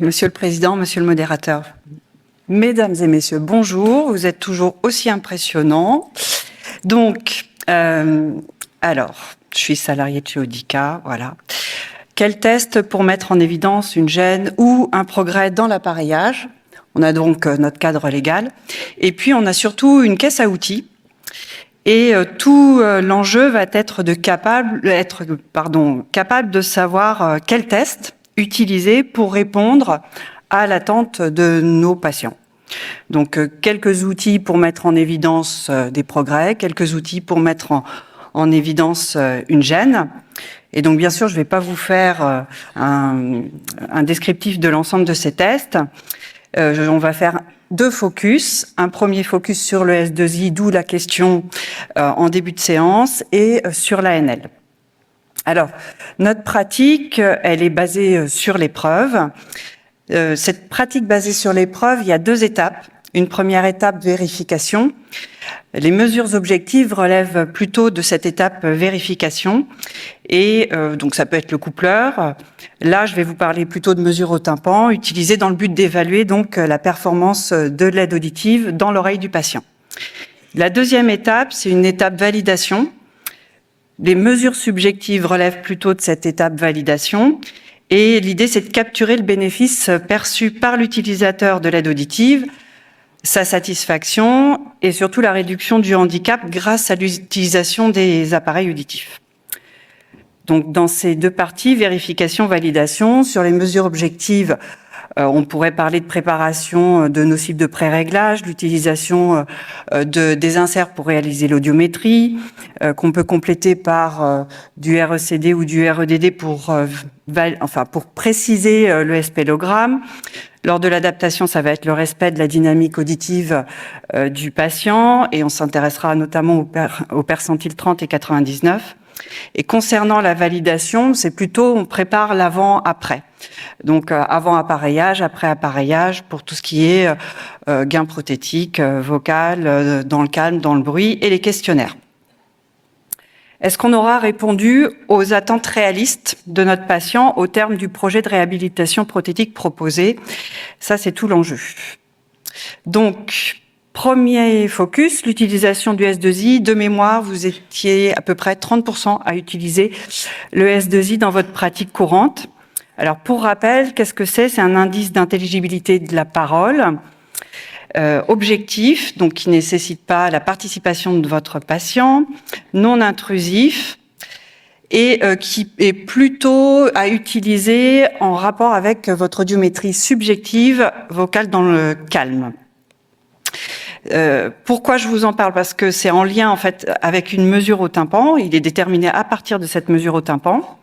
Monsieur le Président, Monsieur le modérateur, Mesdames et Messieurs, bonjour. Vous êtes toujours aussi impressionnants. Donc, alors, je suis salariée de chez Audica, voilà. Quel test pour mettre en évidence une gêne ou un progrès dans l'appareillage? On a donc notre cadre légal. Et puis, on a surtout une caisse à outils. Et tout l'enjeu va être capable de savoir quel test utiliser pour répondre à l'attente de nos patients. Donc, quelques outils pour mettre en évidence des progrès, quelques outils pour mettre en évidence une gêne. Et donc, bien sûr, je ne vais pas vous faire un descriptif de l'ensemble de ces tests. On va faire deux focus. Un premier focus sur le S2I, d'où la question en début de séance, et sur l'ANL. Alors, notre pratique, elle est basée sur l'épreuve. Cette pratique basée sur l'épreuve, il y a deux étapes. Une première étape, vérification. Les mesures objectives relèvent plutôt de cette étape vérification. Et donc, ça peut être le coupleur. Là, je vais vous parler plutôt de mesures au tympan, utilisées dans le but d'évaluer donc la performance de l'aide auditive dans l'oreille du patient. La deuxième étape, c'est une étape validation. Les mesures subjectives relèvent plutôt de cette étape validation. Et l'idée, c'est de capturer le bénéfice perçu par l'utilisateur de l'aide auditive, sa satisfaction et surtout la réduction du handicap grâce à l'utilisation des appareils auditifs. Donc, dans ces deux parties, vérification, validation, sur les mesures objectives, on pourrait parler de préparation de nos cibles de pré-réglage, l'utilisation des inserts pour réaliser l'audiométrie, qu'on peut compléter par du RECD ou du REDD pour préciser le spélogramme. Lors de l'adaptation, ça va être le respect de la dynamique auditive du patient et on s'intéressera notamment aux percentiles 30 et 99. Et concernant la validation, c'est plutôt on prépare l'avant-après. Donc avant appareillage, après appareillage pour tout ce qui est gain prothétique, vocal, dans le calme, dans le bruit et les questionnaires. Est-ce qu'on aura répondu aux attentes réalistes de notre patient au terme du projet de réhabilitation prothétique proposé? Ça, c'est tout l'enjeu. Donc, premier focus, l'utilisation du S2I. De mémoire, vous étiez à peu près 30% à utiliser le S2I dans votre pratique courante. Alors, pour rappel, qu'est-ce que c'est? C'est un indice d'intelligibilité de la parole objectif, donc qui ne nécessite pas la participation de votre patient, non intrusif et qui est plutôt à utiliser en rapport avec votre audiométrie subjective vocale dans le calme. Pourquoi je vous en parle? Parce que c'est en lien en fait avec une mesure au tympan. Il est déterminé à partir de cette mesure au tympan.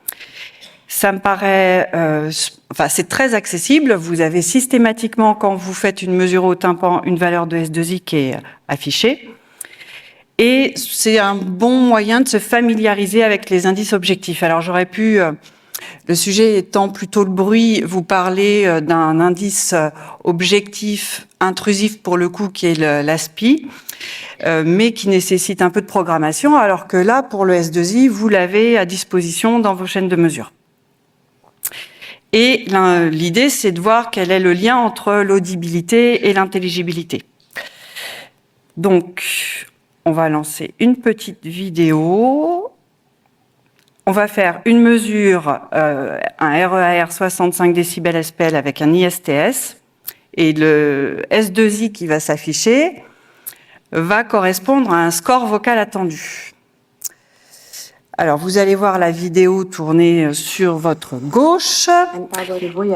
Ça me paraît, c'est très accessible. Vous avez systématiquement, quand vous faites une mesure au tympan, une valeur de S2I qui est affichée. Et c'est un bon moyen de se familiariser avec les indices objectifs. Alors j'aurais pu, le sujet étant plutôt le bruit, vous parler d'un indice objectif intrusif pour le coup qui est l'ASPI, mais qui nécessite un peu de programmation, alors que là, pour le S2I, vous l'avez à disposition dans vos chaînes de mesure. Et l'idée, c'est de voir quel est le lien entre l'audibilité et l'intelligibilité. Donc, on va lancer une petite vidéo. On va faire une mesure, un REAR 65 décibels SPL avec un ISTS. Et le S2I qui va s'afficher va correspondre à un score vocal attendu. Alors, vous allez voir la vidéo tourner sur votre gauche.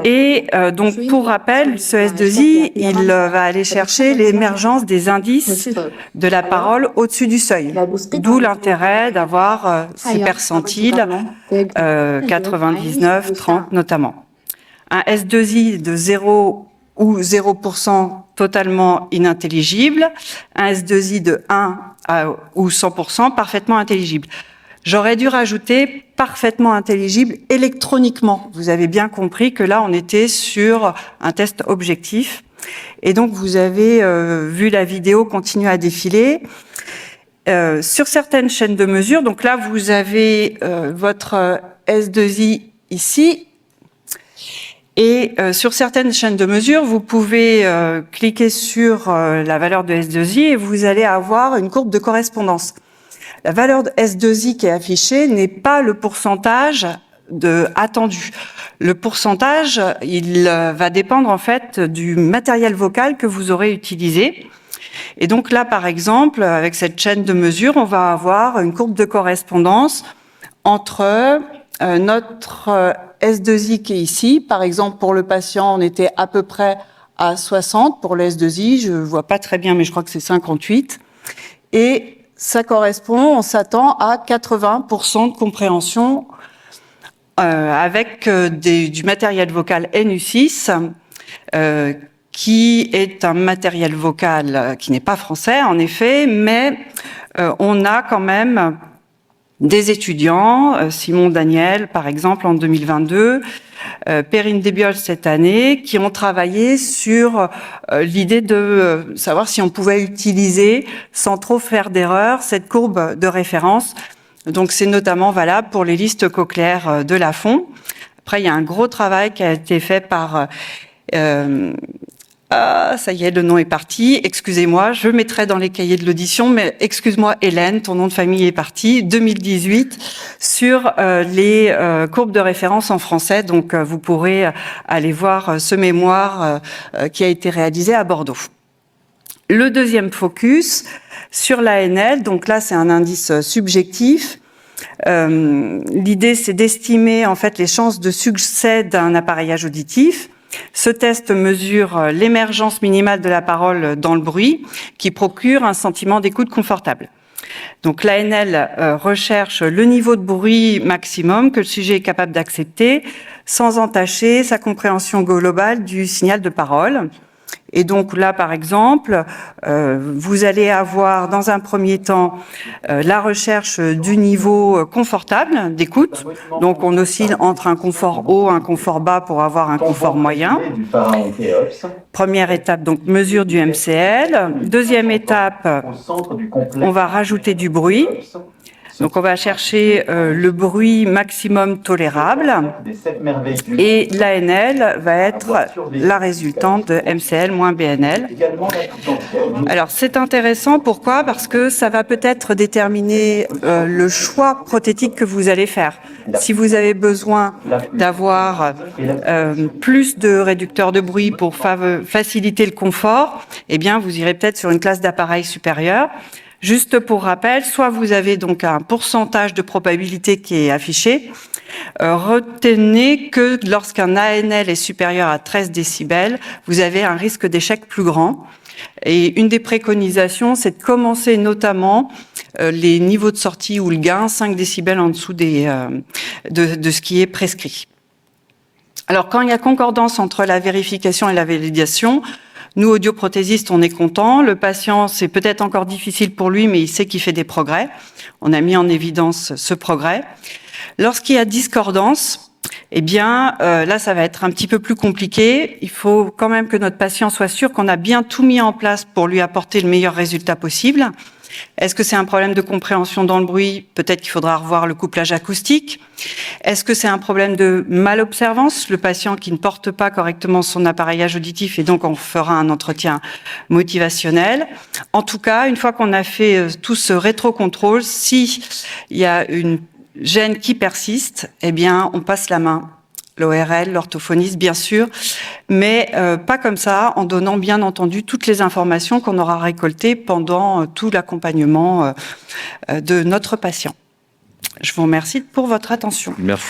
Et donc, pour rappel, ce S2I, il va aller chercher l'émergence des indices de la parole au-dessus du seuil. D'où l'intérêt d'avoir ces percentiles 99, 30 notamment. Un S2I de 0 ou 0% totalement inintelligible. Un S2I de 1 ou 100% parfaitement intelligible. J'aurais dû rajouter parfaitement intelligible électroniquement. Vous avez bien compris que là, on était sur un test objectif. Et donc, vous avez vu la vidéo continuer à défiler. Sur certaines chaînes de mesure, donc là, vous avez votre S2I ici. Et sur certaines chaînes de mesure, vous pouvez cliquer sur la valeur de S2I et vous allez avoir une courbe de correspondance. La valeur de S2I qui est affichée n'est pas le pourcentage attendu. Le pourcentage, il va dépendre en fait du matériel vocal que vous aurez utilisé. Et donc là, par exemple, avec cette chaîne de mesure, on va avoir une courbe de correspondance entre notre S2I qui est ici. Par exemple, pour le patient, on était à peu près à 60 pour le S2I. Je ne vois pas très bien, mais je crois que c'est 58. Et ça correspond, on s'attend à 80% de compréhension avec du matériel vocal NU6, qui est un matériel vocal qui n'est pas français, en effet, mais on a quand même des étudiants, Simon Daniel, par exemple, en 2022, Perrine Desbioles cette année, qui ont travaillé sur l'idée de savoir si on pouvait utiliser, sans trop faire d'erreur, cette courbe de référence. Donc c'est notamment valable pour les listes cochléaires de Lafon. Après, il y a un gros travail qui a été fait par... ça y est, le nom est parti. Excusez-moi, je mettrai dans les cahiers de l'audition, mais excuse-moi Hélène, ton nom de famille est parti. 2018 sur les courbes de référence en français. Donc vous pourrez aller voir ce mémoire qui a été réalisé à Bordeaux. Le deuxième focus sur l'ANL. Donc là, c'est un indice subjectif. L'idée, c'est d'estimer en fait les chances de succès d'un appareillage auditif. Ce test mesure l'émergence minimale de la parole dans le bruit, qui procure un sentiment d'écoute confortable. Donc l'ANL recherche le niveau de bruit maximum que le sujet est capable d'accepter, sans entacher sa compréhension globale du signal de parole. Et donc là, par exemple, vous allez avoir dans un premier temps la recherche du niveau confortable d'écoute. Donc on oscille entre un confort haut et un confort bas pour avoir un confort moyen. Première étape, donc mesure du MCL. Deuxième étape, on va rajouter du bruit. Donc on va chercher le bruit maximum tolérable et l'ANL va être la résultante de MCL moins BNL. Alors c'est intéressant, pourquoi? Parce que ça va peut-être déterminer le choix prothétique que vous allez faire. Si vous avez besoin d'avoir plus de réducteurs de bruit pour faciliter le confort, eh bien vous irez peut-être sur une classe d'appareil supérieure. Juste pour rappel, soit vous avez donc un pourcentage de probabilité qui est affiché. Retenez que lorsqu'un ANL est supérieur à 13 décibels, vous avez un risque d'échec plus grand. Et une des préconisations, c'est de commencer notamment les niveaux de sortie ou le gain 5 décibels en dessous de ce qui est prescrit. Alors, quand il y a concordance entre la vérification et la validation, nous, audioprothésistes, on est contents. Le patient, c'est peut-être encore difficile pour lui, mais il sait qu'il fait des progrès. On a mis en évidence ce progrès. Lorsqu'il y a discordance, eh bien, là, ça va être un petit peu plus compliqué. Il faut quand même que notre patient soit sûr qu'on a bien tout mis en place pour lui apporter le meilleur résultat possible. Est-ce que c'est un problème de compréhension dans le bruit? Peut-être qu'il faudra revoir le couplage acoustique. Est-ce que c'est un problème de malobservance? Le patient qui ne porte pas correctement son appareillage auditif et donc on fera un entretien motivationnel. En tout cas, une fois qu'on a fait tout ce rétro-contrôle, si il y a une gêne qui persiste, eh bien, on passe la main. L'ORL, l'orthophoniste, bien sûr, mais pas comme ça, en donnant bien entendu toutes les informations qu'on aura récoltées pendant tout l'accompagnement de notre patient. Je vous remercie pour votre attention. Merci.